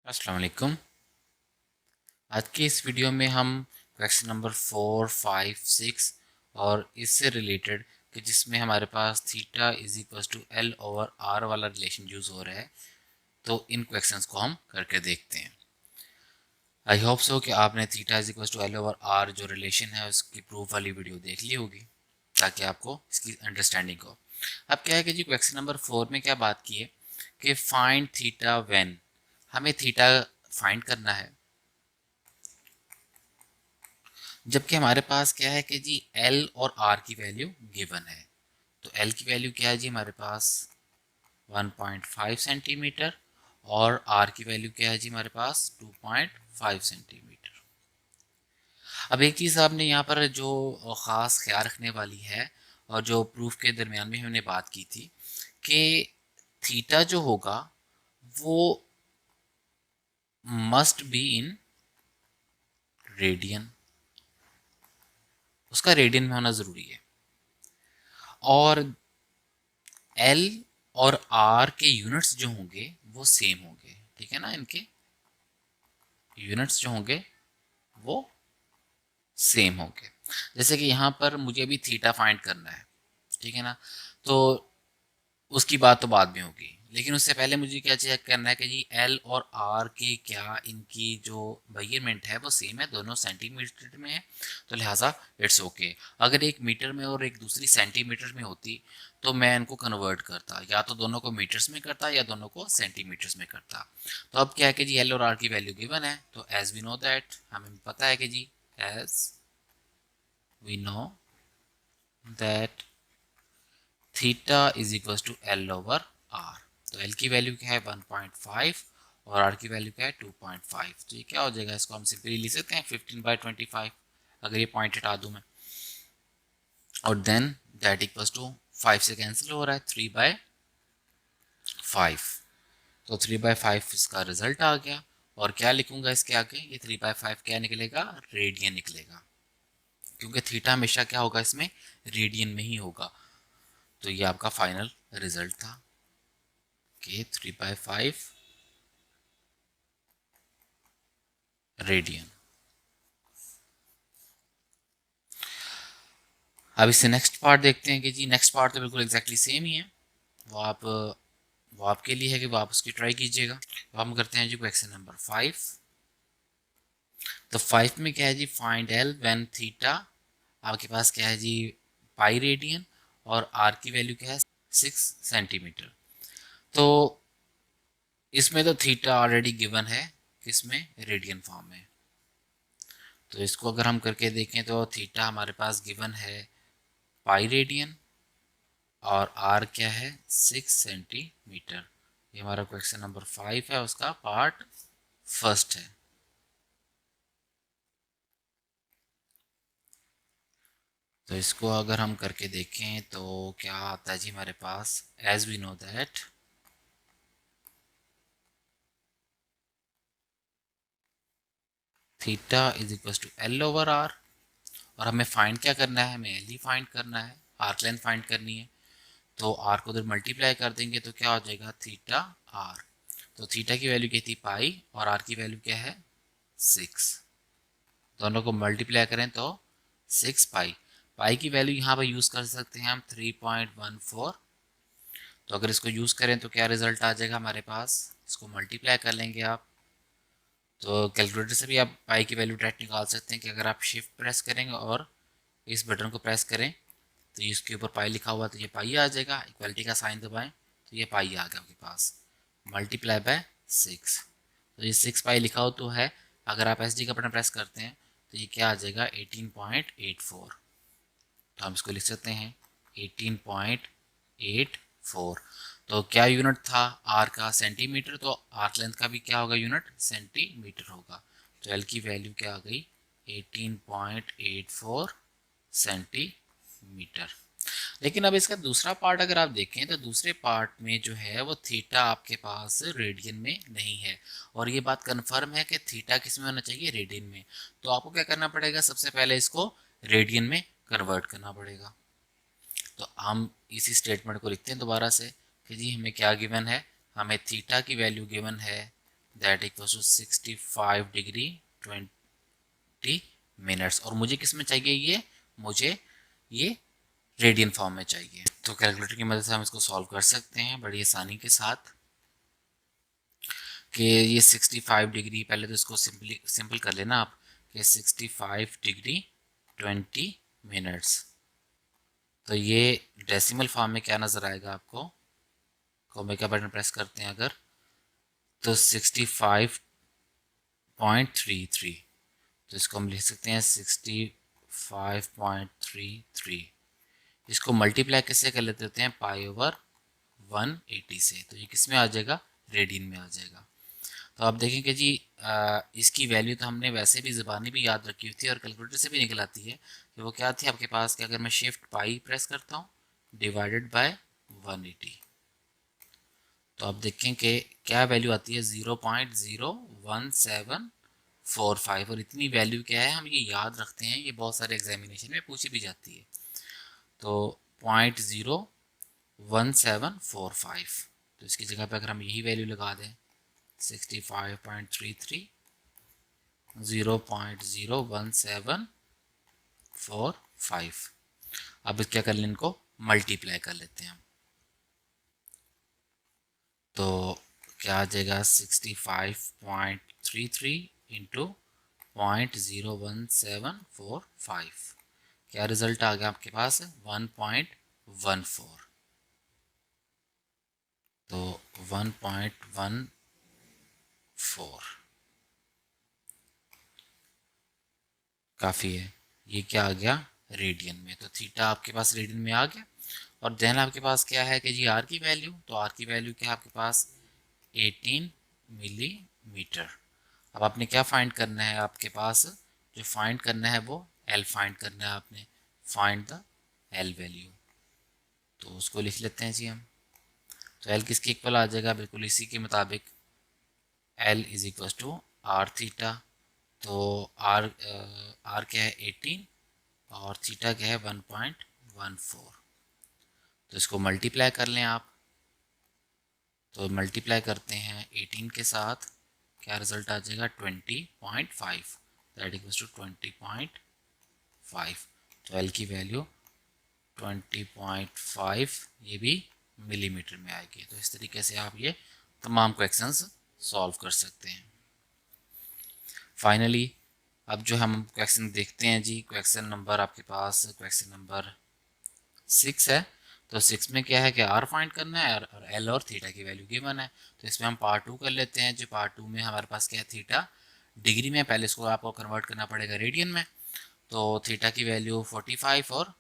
अस्सलाम वालेकुम। आज की इस वीडियो में हम क्वेश्चन नंबर 4, 5, 6 और इससे रिलेटेड कि जिसमें हमारे पास theta is equal to L over R वाला रिलेशन यूज़ हो रहा है, तो इन क्वेश्चंस को हम करके देखते हैं। आई होप सो कि आपने theta is equal to L over R जो रिलेशन है उसकी प्रूफ वाली वीडियो देख ली होगी ताकि आपको इसकी अंडरस्टैंडिंग हो। अब क्या है कि जी क्वेश्चन नंबर 4 में क्या बात की है कि फाइंड थीटा व्हेन, हमें थीटा फाइंड करना है जबकि हमारे पास क्या है कि जी एल और आर की वैल्यू गिवन है। तो एल की वैल्यू क्या है जी हमारे पास 1.5 सेंटीमीटर और आर की वैल्यू क्या है जी हमारे पास 2.5 सेंटीमीटर। अब एक चीज़ आपने यहाँ पर जो ख़ास ख्याल रखने वाली है और जो प्रूफ के दरमियान में हमने बात की थी कि थीटा जो होगा वो मस्ट बी इन रेडियन, उसका रेडियन में होना ज़रूरी है। और एल और आर के यूनिट्स जो होंगे वो सेम होंगे, ठीक है ना, इनके यूनिट्स जो होंगे वो सेम होंगे। जैसे कि यहाँ पर मुझे अभी थीटा फाइंड करना है, ठीक है ना, तो उसकी बात तो बाद में होगी, लेकिन उससे पहले मुझे क्या चेक करना है कि जी एल और आर के क्या इनकी जो मेजरमेंट है वो सेम है, दोनों सेंटीमीटर में है, तो लिहाजा इट्स ओके। अगर एक मीटर में और एक दूसरी सेंटीमीटर में होती तो मैं इनको कन्वर्ट करता, या तो दोनों को मीटर्स में करता या दोनों को सेंटीमीटर्स में करता। तो अब क्या है कि जी एल और आर की वैल्यू गिवन है, तो एज वी नो दैट, हमें पता है कि जी as we know that theta is equal to L over R. तो एल की वैल्यू क्या है 1.5 और आर की वैल्यू क्या है 2.5। तो ये क्या हो जाएगा, इसको हम सिंपली लिख सकते हैं 15/25 अगर ये पॉइंट हटा दूं मैं, और देन दैट इक्वल्स टू 5 से कैंसिल हो रहा है 3/5। तो 3/5 इसका रिजल्ट आ गया। और क्या लिखूंगा इसके आगे, ये 3/5 क्या निकलेगा, रेडियन निकलेगा, क्योंकि थीटा हमेशा क्या होगा इसमें, रेडियन में ही होगा। तो ये आपका फाइनल रिजल्ट था कि 3/5 रेडियन। अब इससे नेक्स्ट पार्ट देखते हैं कि जी नेक्स्ट पार्ट तो बिल्कुल एग्जैक्टली सेम ही है, वो आपके लिए है कि वो आप उसकी ट्राई कीजिएगा। तो हम करते हैं जी क्वेश्चन नंबर 5। तो 5 में क्या है जी, फाइंड एल व्हेन थीटा, आपके पास क्या है जी पाई रेडियन, और आर की वैल्यू क्या है 6 सेंटीमीटर। तो इसमें तो थीटा ऑलरेडी गिवन है, किसमें, रेडियन फॉर्म में। तो इसको अगर हम करके देखें तो थीटा हमारे पास गिवन है पाई रेडियन और आर क्या है 6 सेंटीमीटर। ये हमारा क्वेश्चन नंबर 5 है, उसका पार्ट फर्स्ट है। तो इसको अगर हम करके देखें तो क्या आता है जी हमारे पास, as we know that theta is equal to L over R, और हमें फाइंड क्या करना है, हमें एल ही फाइंड करना है, आर्क लेंथ फाइंड करनी है। तो आर को उधर मल्टीप्लाई कर देंगे तो क्या हो जाएगा थीटा आर। तो थीटा की वैल्यू क्या थी पाई और आर की वैल्यू क्या है 6, दोनों को मल्टीप्लाई करें तो 6 पाई। पाई की वैल्यू यहाँ पर यूज़ कर सकते हैं हम 3.14। तो अगर इसको यूज़ करें तो क्या रिजल्ट आ जाएगा हमारे पास, इसको मल्टीप्लाई कर लेंगे आप, तो कैलकुलेटर से भी आप पाई की वैल्यू डायरेक्ट निकाल सकते हैं कि अगर आप शिफ्ट प्रेस करेंगे और इस बटन को प्रेस करें तो इसके ऊपर पाई लिखा हुआ तो ये पाई आ जाएगा, इक्वलिटी का साइन दबाएं तो ये पाई आ गया आपके पास, मल्टीप्लाई बाय 6। तो ये 6 पाई लिखा हो तो है, अगर आप एस डी का बटन प्रेस करते हैं तो ये क्या आ जाएगा 18.84। तो हम इसको लिख सकते हैं 18.84। तो क्या यूनिट था आर का, सेंटीमीटर, तो आर्क लेंथ का भी क्या होगा यूनिट, सेंटीमीटर होगा। तो एल की वैल्यू क्या आ गई 18.84 सेंटीमीटर। लेकिन अब इसका दूसरा पार्ट अगर आप देखें तो दूसरे पार्ट में जो है वो थीटा आपके पास रेडियन में नहीं है, और ये बात कंफर्म है कि थीटा किस में होना चाहिए, रेडियन में। तो आपको क्या करना पड़ेगा, सबसे पहले इसको रेडियन में कन्वर्ट करना पड़ेगा। तो हम इसी स्टेटमेंट को लिखते हैं दोबारा से कि जी हमें क्या गिवन है, हमें थीटा की वैल्यू गिवन है that equals to 65 degree 20 minutes. और मुझे किस में चाहिए ये, मुझे ये रेडियन फॉर्म में चाहिए। तो कैलकुलेटर की मदद से हम इसको सॉल्व कर सकते हैं बड़ी आसानी के साथ कि ये 65 डिग्री, पहले तो इसको सिंपल कर लेना आप कि 65 डिग्री 20 मिनट्स। तो ये डेसिमल फॉर्म में क्या नज़र आएगा आपको, कॉमे का बटन प्रेस करते हैं अगर, तो 65.33, तो इसको हम लिख सकते हैं 65.33। इसको मल्टीप्लाई कैसे कर लेते हैं, पाई ओवर 180 से, तो ये किस में आ जाएगा, रेडियन में आ जाएगा। तो आप देखेंगे जी इसकी वैल्यू तो हमने वैसे भी ज़बानी भी याद रखी हुई थी और कैलकुलेटर से भी निकल आती है कि वो क्या थी आपके पास, कि अगर मैं शिफ्ट पाई प्रेस करता हूँ डिवाइडेड बाय 180, तो आप देखें कि क्या वैल्यू आती है 0.01745। और इतनी वैल्यू क्या है हम ये याद रखते हैं, ये बहुत सारे एग्जामिनेशन में पूछी भी जाती है। तो 0.01745, तो इसकी जगह पे अगर हम यही वैल्यू लगा दें 65.33 0.01745, अब क्या कर लें, इनको मल्टीप्लाई कर लेते हैं हम। तो क्या आ जाएगा 65.33 इंटू 0.01745, क्या रिजल्ट आ गया आपके पास 1.14। तो 1.14 काफ़ी है, ये क्या आ गया रेडियन में, तो थीटा आपके पास रेडियन में आ गया। और देन आपके पास क्या है कि जी आर की वैल्यू, तो आर की वैल्यू क्या है आपके पास 18 मिलीमीटर। अब आपने क्या फाइंड करना है, आपके पास जो फाइंड करना है वो एल फाइंड करना है आपने, फाइंड द एल वैल्यू। तो उसको लिख लेते हैं जी हम, तो एल किसके इक्वल आ जाएगा, बिल्कुल इसी के मुताबिक L is equal to R theta. तो आर आर क्या है 18 और थीटा क्या है 1.14, तो इसको मल्टीप्लाई कर लें आप। तो मल्टीप्लाई करते हैं 18 के साथ, क्या रिजल्ट आ जाएगा 20.5, दैट इक्वल्स टू 20.5। तो एल की वैल्यू 20.5 ये भी मिलीमीटर में आएगी। तो इस तरीके से आप ये तमाम क्वेश्चंस सॉल्व कर सकते हैं। फाइनली अब जो हम क्वेश्चन देखते हैं जी, क्वेश्चन नंबर आपके पास क्वेश्चन नंबर 6 है। तो 6 में क्या है कि आर फाइंड करना है और एल और थीटा की वैल्यू गिवन है। तो इसमें हम पार्ट 2 कर लेते हैं। जो पार्ट 2 में हमारे पास क्या है, थीटा डिग्री में, पहले इसको आपको कन्वर्ट करना पड़ेगा रेडियन में। तो थीटा की वैल्यू 45 और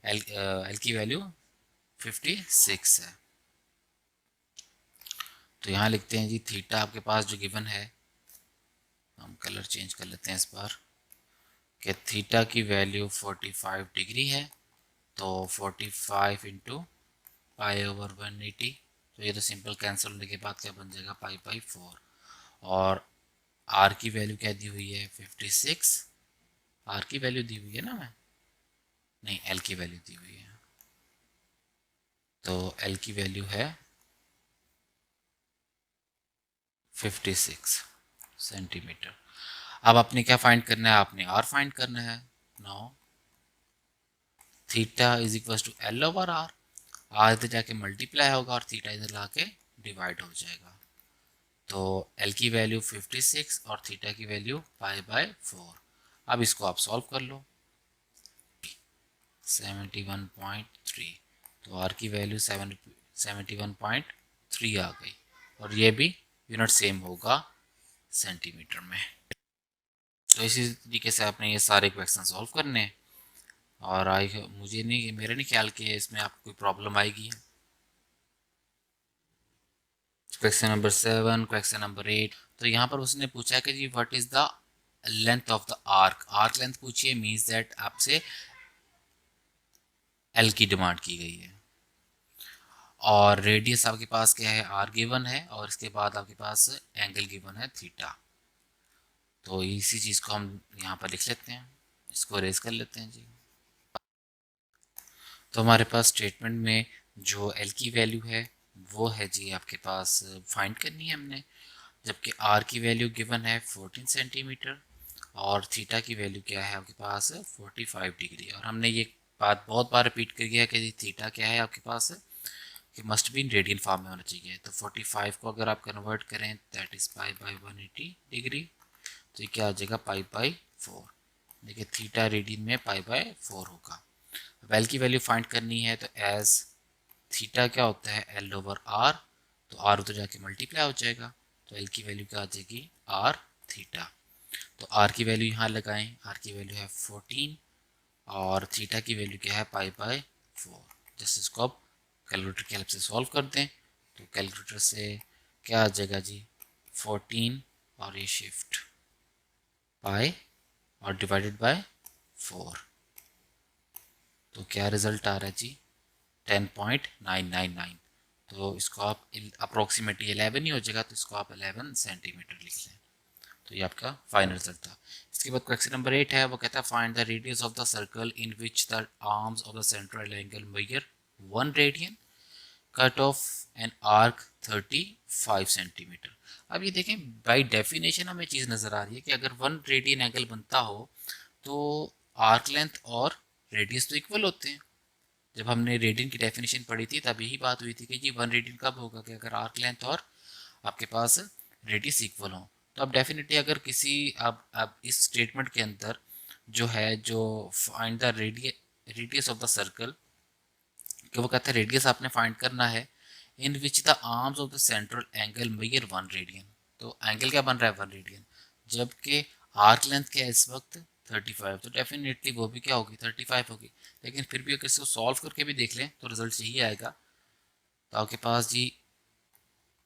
एल की वैल्यू 56 है। तो यहाँ लिखते हैं जी थीटा आपके पास जो गिवन है, हम कलर चेंज कर लेते हैं इस बार, कि थीटा की वैल्यू 45 डिग्री है। तो 45 इंटू पाई ओवर 180, तो ये तो सिंपल कैंसिल होने के बाद क्या बन जाएगा पाई बाई 4। और आर की वैल्यू क्या दी हुई है 56, आर की वैल्यू दी हुई है ना, मैं नहीं एल की वैल्यू दी हुई है। तो एल की वैल्यू है 56 सेंटीमीटर। अब आपने क्या फाइंड करना है, आपने आर फाइंड करना है। Now theta is equal to L over R, R इधर जाके मल्टीप्लाई होगा और थीटा इधर लाके डिवाइड हो जाएगा। तो एल की वैल्यू 56 और थीटा की वैल्यू पाई बाय 4। अब इसको आप सॉल्व कर लो, 71.3, तो आर की वैल्यू 71.3 आ गई। और ये भी यूनिट सेम होगा सेंटीमीटर में। तो इसी तरीके से आपने ये सारे क्वेश्चन सॉल्व करने हैं। और मुझे नहीं, मेरा नहीं ख्याल कि इसमें आपको कोई प्रॉब्लम आएगी। क्वेश्चन नंबर 7, क्वेश्चन नंबर 8, तो यहाँ पर उसने पूछा कि जी what is the length of the arc, arc length पूछिए, मीन्स दैट आपसे एल की डिमांड की गई है। और रेडियस आपके पास क्या है आर गिवन है, और इसके बाद आपके पास एंगल गिवन है थीटा। तो इसी चीज़ को हम यहाँ पर लिख लेते हैं, इसको रेज कर लेते हैं जी। तो हमारे पास स्टेटमेंट में जो एल की वैल्यू है वो है जी आपके पास फाइंड करनी है हमने। जबकि आर की वैल्यू गिवन है 14 सेंटीमीटर और थीटा की वैल्यू क्या है आपके पास 45 डिग्री। और हमने ये बात बहुत बार रिपीट कर है कि थीटा क्या है आपके पास कि must be in radian form में होना चाहिए। तो 45 को अगर आप कन्वर्ट करें that is pi by 180 degree, तो ये क्या आ जाएगा पाई बाई 4। देखिए थीटा रेडियन में पाई बाई 4 होगा। वेल की वैल्यू फाइंड करनी है तो एज थीटा क्या होता है एल ओवर आर, तो आर उधर जाके मल्टीप्लाई हो जाएगा, तो एल की वैल्यू क्या आ जाएगी आर थीटा। तो आर की वैल्यू यहाँ लगाएं, आर की वैल्यू है 14 और थीटा की वैल्यू क्या है पाई बाय 4। जैसे इसको आप कैलकुलेटर की हेल्प से सॉल्व कर दें तो कैलकुलेटर से क्या आ जाएगा जी 14 और ये शिफ्ट पाई और डिवाइडेड बाय 4, तो क्या रिजल्ट आ रहा है जी 10.999। तो इसको आप अप्रोक्सीमेटली 11 ही हो जाएगा, तो इसको आप 11 सेंटीमीटर लिख लें। तो ये आपका फाइनल रिजल्ट था। इसके बाद क्वेश्चन नंबर 8 है, वो कहता है find the radius of the circle in which the arms of the central angle measure 1 radian, cut off an arc 35 centimetre. अब ये देखें बाय डेफिनेशन हमें चीज़ नज़र आ रही है कि अगर 1 रेडियन एंगल बनता हो तो आर्क लेंथ और रेडियस तो इक्वल होते हैं। जब हमने रेडियन की डेफिनेशन पढ़ी थी तब यही बात हुई थी कि जी 1 रेडियन कब होगा कि अगर आर्क लेंथ और आपके पास रेडियस इक्वल हो। तो अब डेफिनेटली अगर किसी अब इस स्टेटमेंट के अंदर जो है जो find the radius of the circle, कि वो कहते हैं रेडियस आपने फाइंड करना है in which the arms of the central angle measure 1 radian. तो एंगल क्या बन रहा है 1 रेडियन, जबकि आर्क लेंथ क्या है इस वक्त 35, तो डेफिनेटली वो भी क्या होगी 35 होगी। लेकिन फिर भी अगर इसको सॉल्व करके भी देख लें तो रिजल्ट यही आएगा। तो आपके पास जी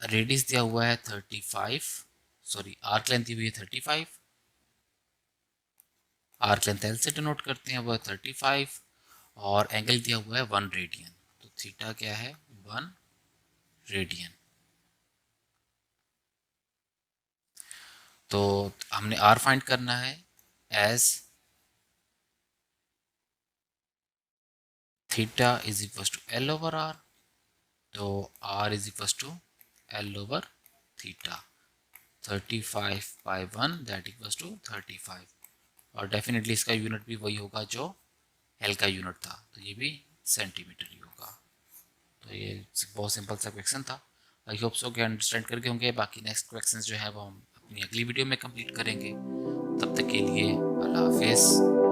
रेडियस दिया हुआ है 35, सॉरी आर्क लेंथ दी हुई है 35, आर्क लेंथ एल से डिनोट करते हैं वो है 35 और एंगल दिया हुआ है 1 रेडियन, तो थीटा क्या है 1 रेडियन। तो हमने आर फाइंड करना है as theta is equal to L over R, तो R is equal to L over theta 35 by 1 that equal to 35, और डेफिनेटली इसका यूनिट भी वही होगा जो एल का यूनिट था, तो ये भी सेंटीमीटर ही होगा। तो ये बहुत सिंपल सा क्वेश्चन था। आई होप सो कि अंडरस्टैंड करके होंगे। बाकी नेक्स्ट क्वेश्चन जो है वो हम अपनी अगली वीडियो में कंप्लीट करेंगे। तब तक के लिए अल्लाह हाफिज़।